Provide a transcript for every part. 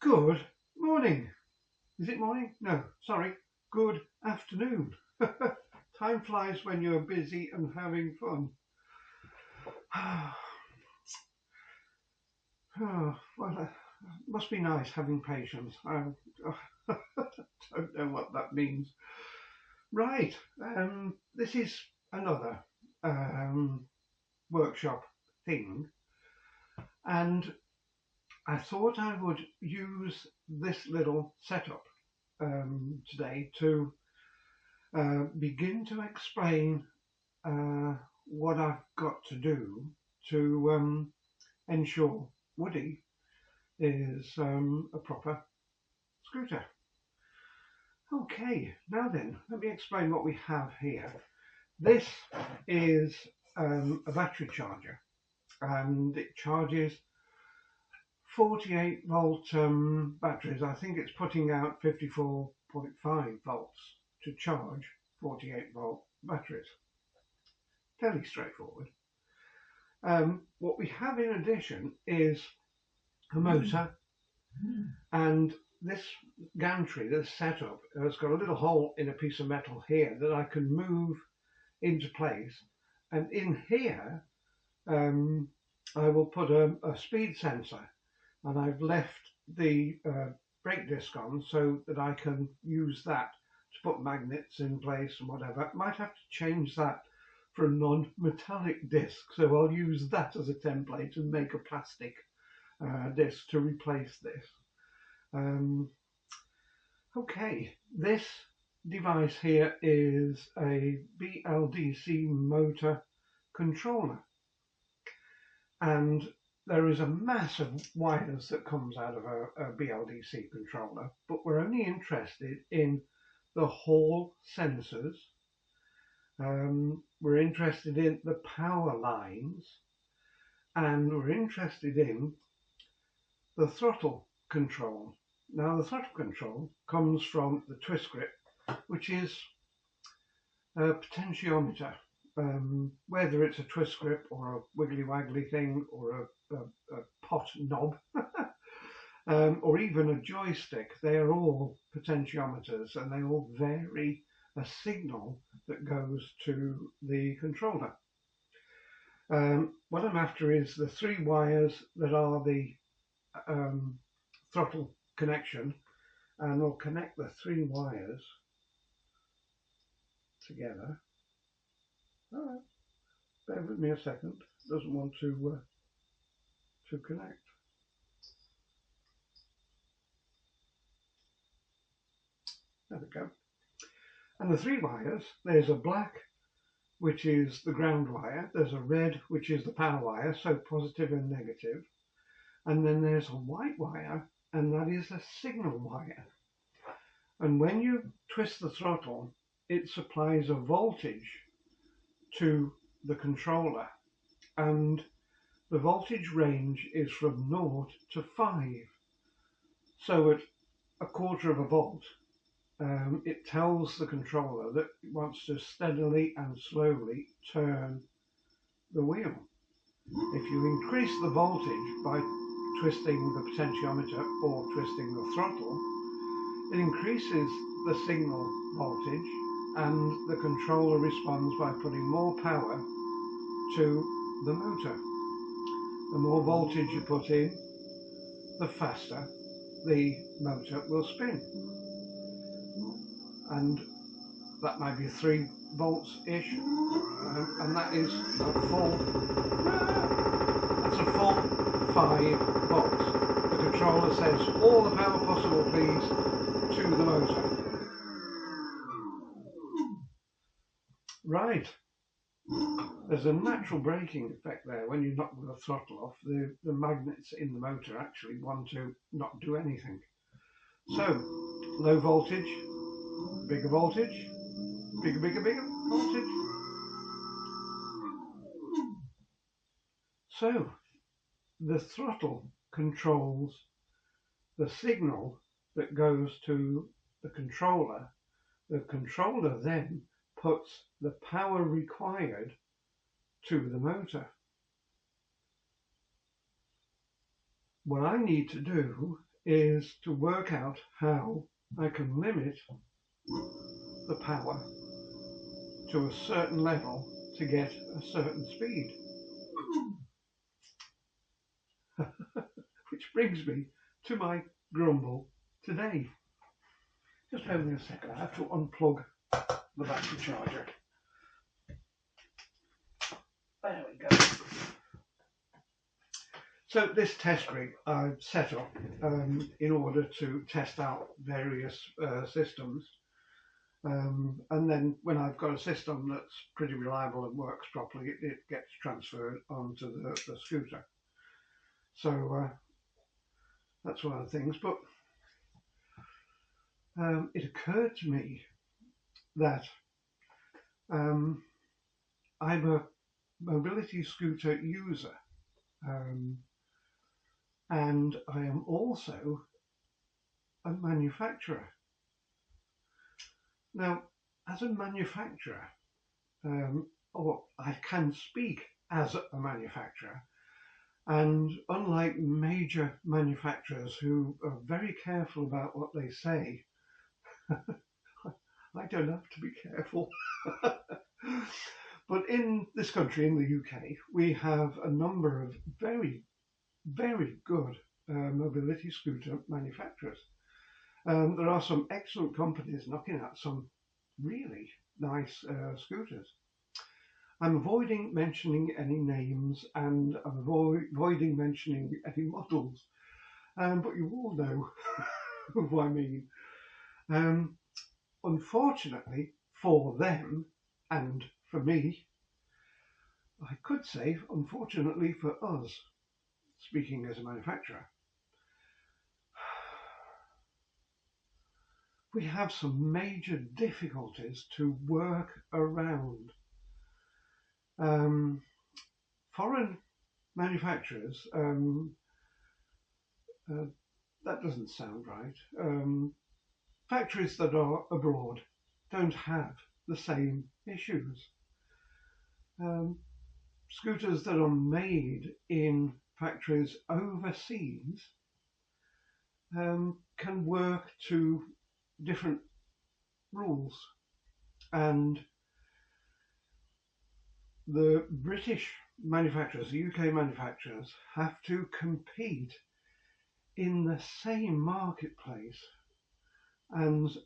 Good morning. Is it morning? No, sorry. Good afternoon. Time flies when you're busy and having fun. Well, must be nice having patience. I don't know what that means. Right. This is another workshop thing, and I thought I would use this little setup today to begin to explain what I've got to do to ensure Woody is a proper scooter. Okay, now then, let me explain what we have here. This is a battery charger, and it charges 48 volt batteries. I think it's putting out 54.5 volts to charge 48 volt batteries. Fairly straightforward. What we have in addition is a motor, and this gantry, this setup, has got a little hole in a piece of metal here that I can move into place, and in here I will put a speed sensor, and I've left the brake disc on so that I can use that to put magnets in place and whatever. I might have to change that for a non-metallic disc, so I'll use that as a template and make a plastic disc to replace this. Okay, this device here is a BLDC motor controller, and there is a mass of wires that comes out of a BLDC controller, but we're only interested in the hall sensors. We're interested in the power lines, and we're interested in the throttle control. Now, the throttle control comes from the twist grip, which is a potentiometer. Whether it's a twist grip or a wiggly waggly thing or a pot knob or even a joystick, they are all potentiometers, and they all vary a signal that goes to the controller. What I'm after is the three wires that are the throttle connection, and we'll connect the three wires together. Alright, bear with me a second, doesn't want to connect. There we go. And the three wires, there's a black, which is the ground wire, there's a red, which is the power wire, so positive and negative, and then there's a white wire, and that is a signal wire. And when you twist the throttle, it supplies a voltage to the controller, and the voltage range is from 0 to 5. So at a quarter of a volt, it tells the controller that it wants to steadily and slowly turn the wheel. If you increase the voltage by twisting the potentiometer or twisting the throttle, it increases the signal voltage, and the controller responds by putting more power to the motor. The more voltage you put in, the faster the motor will spin. And that might be 3 volts-ish, and that is a full 5 volts. The controller says, all the power possible please to the motor. Right, there's a natural braking effect there. When you knock the throttle off, the magnets in the motor actually want to not do anything. So, low voltage, bigger voltage, bigger voltage. So, the throttle controls the signal that goes to the controller. The controller then puts the power required to the motor. What I need to do is to work out how I can limit the power to a certain level to get a certain speed. Which brings me to my grumble today. Just hold me a second, I have to unplug the battery charger. There we go. So this test rig I've set up in order to test out various systems. And then when I've got a system that's pretty reliable and works properly, it gets transferred onto the scooter. So that's one of the things. But it occurred to me that I'm a mobility scooter user, and I am also a manufacturer. Now, as a manufacturer, or I can speak as a manufacturer, and unlike major manufacturers who are very careful about what they say, I don't have to be careful. But in this country, in the UK, we have a number of very, very good mobility scooter manufacturers. There are some excellent companies knocking out some really nice scooters. I'm avoiding mentioning any names, and I'm avoiding mentioning any models, but you all know who I mean. Unfortunately for them and for me, I could say unfortunately for us, speaking as a manufacturer, we have some major difficulties to work around. Foreign manufacturers, that doesn't sound right. Factories that are abroad don't have the same issues. Scooters that are made in factories overseas can work to different rules, and the British manufacturers, the UK manufacturers, have to compete in the same marketplace, and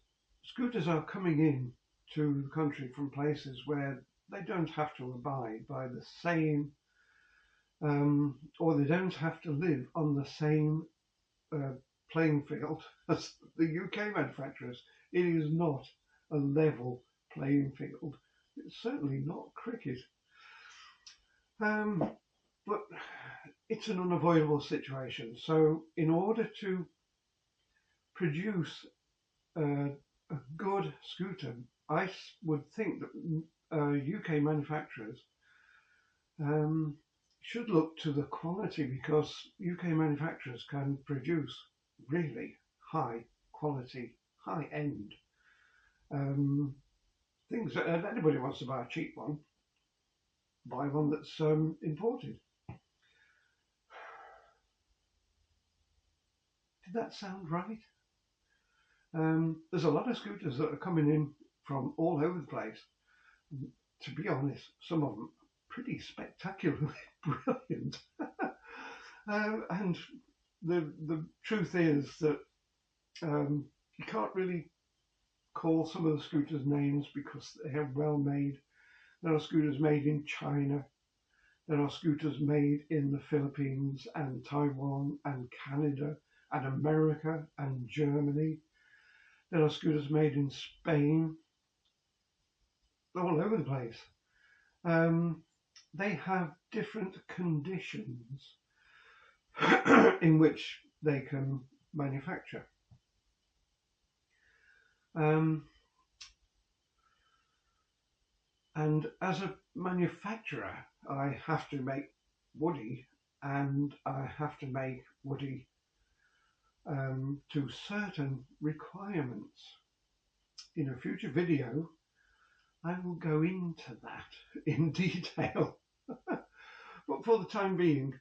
scooters are coming in to the country from places where they don't have to abide by the same, or they don't have to live on the same playing field as the UK manufacturers. It is not a level playing field. It's certainly not cricket. But it's an unavoidable situation. So in order to produce a good scooter, I would think that UK manufacturers should look to the quality, because UK manufacturers can produce really high quality, high end things. And anybody wants to buy a cheap one, buy one that's imported. Did that sound right? There's a lot of scooters that are coming in from all over the place. To be honest, some of them pretty spectacularly brilliant. And the truth is that you can't really call some of the scooters names because they are well made. There are scooters made in China. There are scooters made in the Philippines and Taiwan and Canada and America and Germany. There are scooters made in Spain. They're all over the place. They have different conditions in which they can manufacture. And as a manufacturer, I have to make woody, and I have to make woody to certain requirements. In a future video, I will go into that in detail. But for the time being,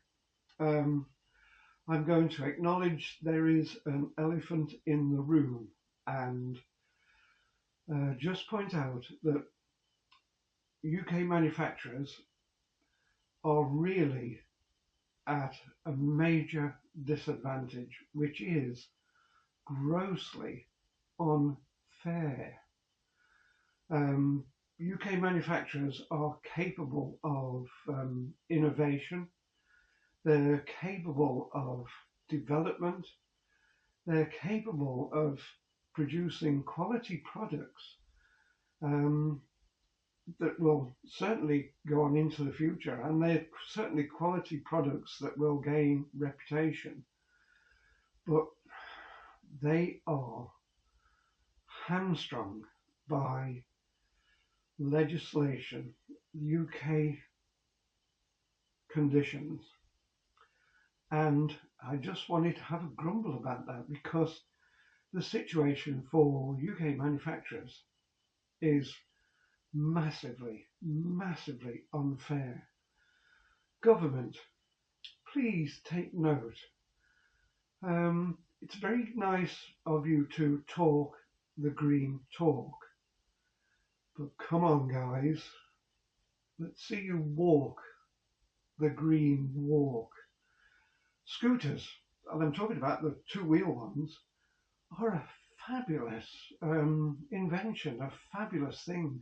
I'm going to acknowledge there is an elephant in the room and just point out that UK manufacturers are really at a major disadvantage, which is grossly unfair. UK manufacturers are capable of innovation, they're capable of development, they're capable of producing quality products that will certainly go on into the future, and they're certainly quality products that will gain reputation. But they are hamstrung by legislation, UK conditions, and I just wanted to have a grumble about that because the situation for UK manufacturers is massively, massively unfair. Government, please take note. It's very nice of you to talk the green talk, but come on guys, let's see you walk the green walk. Scooters, and I'm talking about the two-wheel ones, are a fabulous invention, a fabulous thing.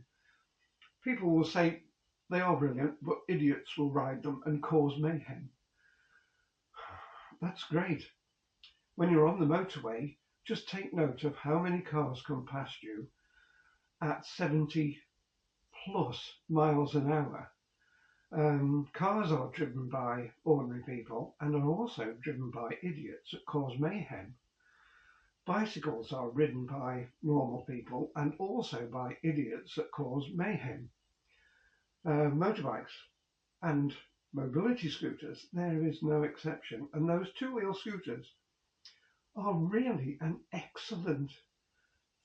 People will say they are brilliant, but idiots will ride them and cause mayhem. That's great. When you're on the motorway, just take note of how many cars come past you at 70 plus miles an hour. Cars are driven by ordinary people and are also driven by idiots that cause mayhem. Bicycles are ridden by normal people and also by idiots that cause mayhem. Motorbikes and mobility scooters, there is no exception. And those two-wheel scooters are really an excellent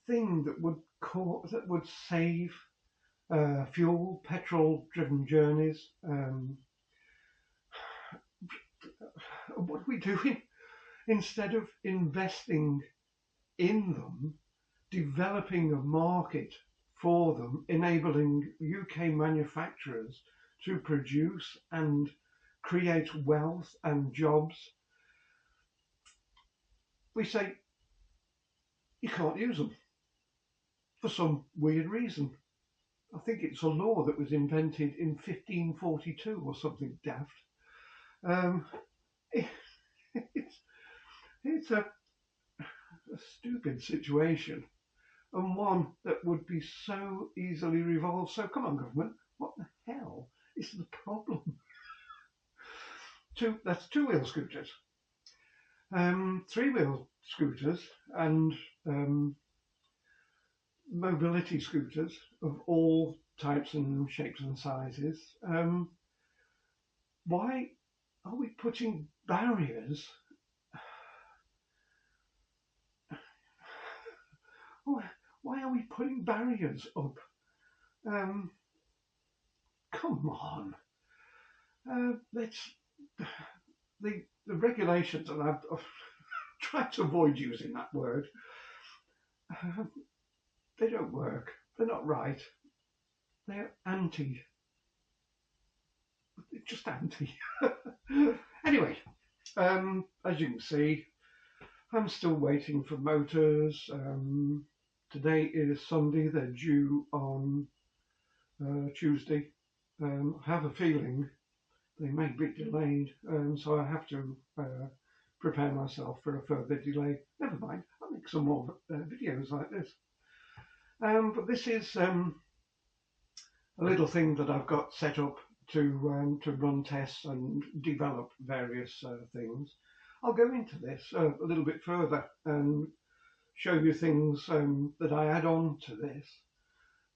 thing that would save fuel, petrol-driven journeys. What are we doing? Instead of investing in them, developing a market for them, enabling UK manufacturers to produce and create wealth and jobs, we say you can't use them for some weird reason. I think it's a law that was invented in 1542 or something daft. It's a stupid situation, and one that would be so easily resolved. So come on, government, what the hell is the problem? That's two-wheel scooters. Three-wheel scooters and mobility scooters of all types and shapes and sizes. Why are we putting barriers? Why are we putting barriers up? Come on. The regulations, and I've tried to avoid using that word, they don't work. They're not right. They're anti. They're just anti. Anyway, as you can see, I'm still waiting for motors. Today is Sunday. They're due on Tuesday. I have a feeling they may be delayed, so I have to prepare myself for a further delay. Never mind, I'll make some more videos like this. But this is a little thing that I've got set up to run tests and develop various things. I'll go into this a little bit further and show you things that I add on to this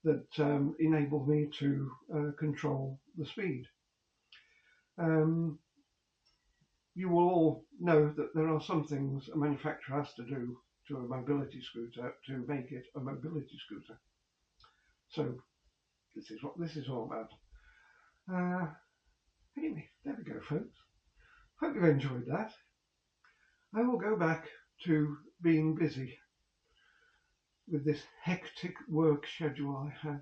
that enable me to control the speed. You will all know that there are some things a manufacturer has to do to a mobility scooter to make it a mobility scooter. So this is what this is all about. Anyway, there we go, folks. Hope you've enjoyed that. I will go back to being busy with this hectic work schedule I have.